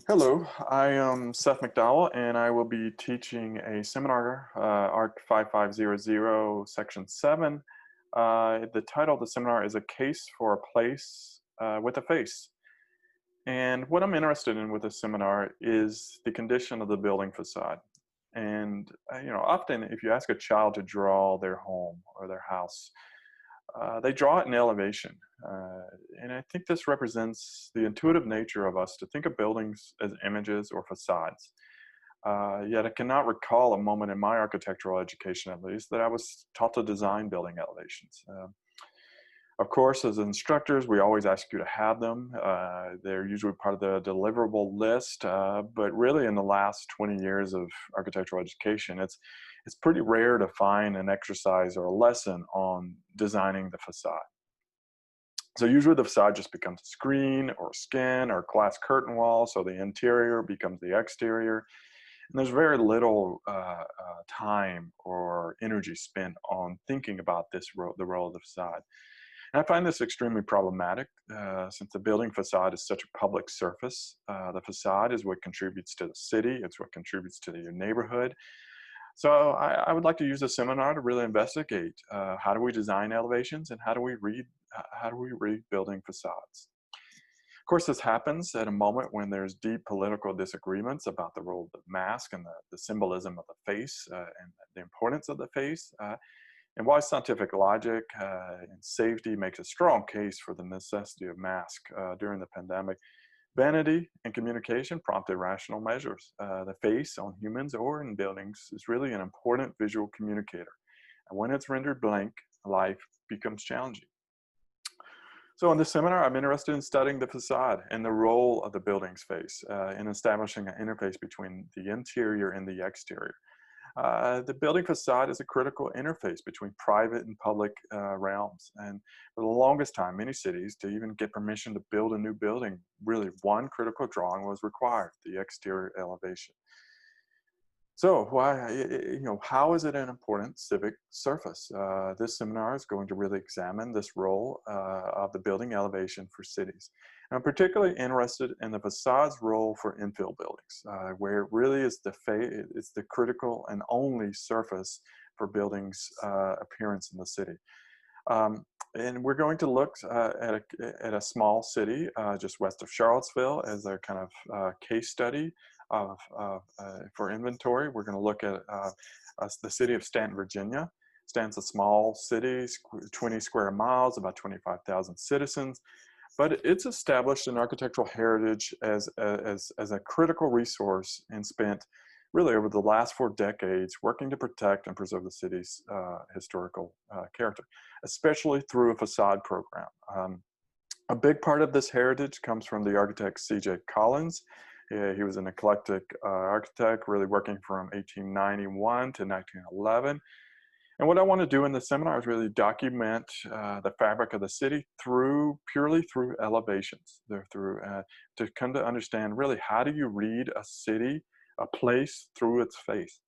Hello, I am Seth McDowell, and I will be teaching a seminar, ARC 5500, Section 7. The title of the seminar is A Case for a Place with a Face. And what I'm interested in with this seminar is the condition of the building facade. And, often if you ask a child to draw their home or their house, they draw it in elevation. Uh, and I think this represents the intuitive nature of us to think of buildings as images or facades. Yet I cannot recall a moment in my architectural education, at least, that I was taught to design building elevations. Of course, as instructors, we always ask you to have them. They're usually part of the deliverable list, but really in the last 20 years of architectural education, it's pretty rare to find an exercise or a lesson on designing the facade. So usually the facade just becomes a screen or a skin or a glass curtain wall, so the interior becomes the exterior. And there's very little time or energy spent on thinking about the role of the facade. And I find this extremely problematic since the building facade is such a public surface. The facade is what contributes to the city, it's what contributes to your neighborhood. So I would like to use this seminar to really investigate how do we design elevations and how do we read building facades. Of course, this happens at a moment when there's deep political disagreements about the role of the mask and the symbolism of the face and the importance of the face. And while scientific logic and safety makes a strong case for the necessity of masks during the pandemic, vanity and communication prompted rational measures. The face on humans or in buildings is really an important visual communicator. And when it's rendered blank, life becomes challenging. So in this seminar, I'm interested in studying the facade and the role of the building's face in establishing an interface between the interior and the exterior. The building facade is a critical interface between private and public realms. And for the longest time, many cities, to even get permission to build a new building, really one critical drawing was required, the exterior elevation. So how is it an important civic surface? This seminar is going to really examine this role of the building elevation for cities. And I'm particularly interested in the facade's role for infill buildings, where it really is it's the critical and only surface for buildings' appearance in the city. And we're going to look at a small city just west of Charlottesville as a kind of case study for inventory. We're going to look at the city of Stanton, Virginia. Stanton's a small city, 20 square miles, about 25,000 citizens, but it's established an architectural heritage as a critical resource and spent really over the last 4 decades working to protect and preserve the city's historical character, especially through a facade program. A big part of this heritage comes from the architect C.J. Collins. He was an eclectic architect, really working from 1891 to 1911. And what I want to do in the seminar is really document the fabric of the city purely through elevations, to come to understand really how do you read a city, a place through its face.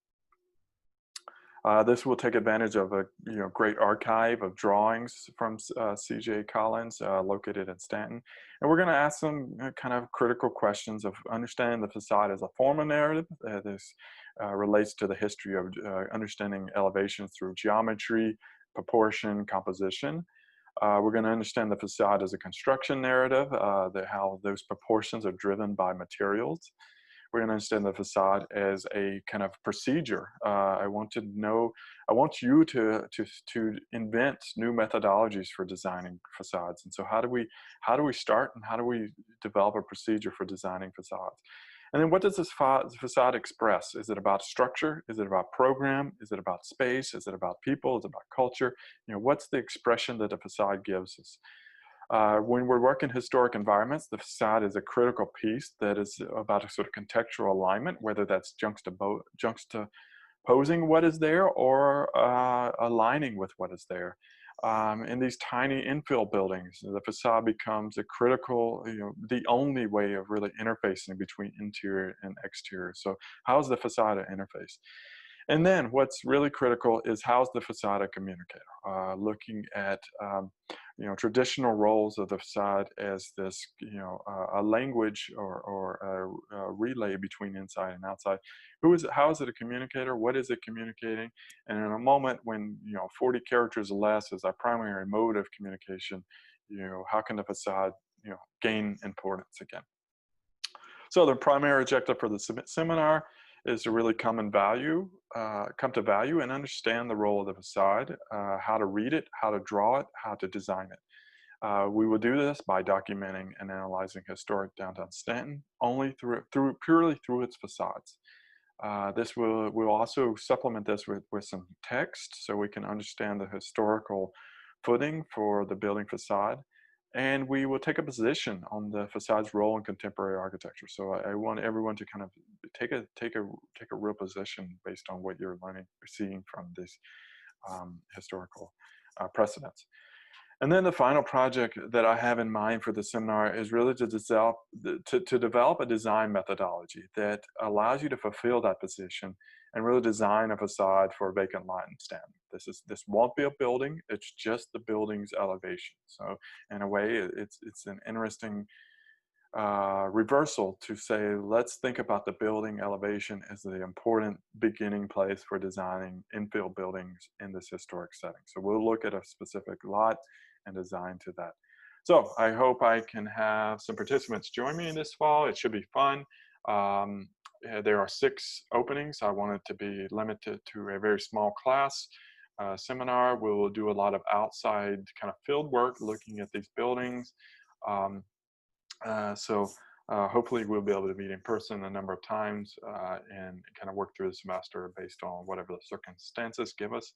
This will take advantage of a great archive of drawings from C.J. Collins located in Stanton. And we're going to ask some kind of critical questions of understanding the facade as a form of narrative. This relates to the history of understanding elevations through geometry, proportion, composition. We're going to understand the facade as a construction narrative, how those proportions are driven by materials. We're going to understand the facade as a kind of procedure. I want you to invent new methodologies for designing facades. And so how do we start and how do we develop a procedure for designing facades? And then what does this facade express? Is it about structure? Is it about program? Is it about space? Is it about people? Is it about culture? What's the expression that a facade gives us? When we're working historic environments, the facade is a critical piece that is about a sort of contextual alignment, whether that's juxtaposing what is there or aligning with what is there. In these tiny infill buildings, the facade becomes a critical, the only way of really interfacing between interior and exterior. So how is the facade an interface? And then what's really critical is how's the facade a communicator? Looking at traditional roles of the facade as this a language or a relay between inside and outside. How is it a communicator? What is it communicating? And in a moment when 40 characters or less is our primary mode of communication, how can the facade gain importance again? So the primary objective for the seminar is to really come to value and understand the role of the facade, how to read it, how to draw it, how to design it. We will do this by documenting and analyzing historic downtown Stanton only purely through its facades. We'll also supplement this with some text so we can understand the historical footing for the building facade. And we will take a position on the facade's role in contemporary architecture. So I want everyone to kind of take a real position based on what you're learning or seeing from this historical precedents. And then the final project that I have in mind for the seminar is really to develop a design methodology that allows you to fulfill that position and really design a facade for a vacant lot in Stanton. This won't be a building; it's just the building's elevation. So in a way, it's an interesting reversal to say, let's think about the building elevation as the important beginning place for designing infill buildings in this historic setting. So we'll look at a specific lot and design to that. So I hope I can have some participants join me in this fall. It should be fun. There are 6 openings. I want it to be limited to a very small class seminar. We'll do a lot of outside kind of field work looking at these buildings. Hopefully we'll be able to meet in person a number of times and kind of work through the semester based on whatever the circumstances give us.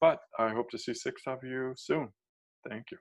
But I hope to see 6 of you soon. Thank you.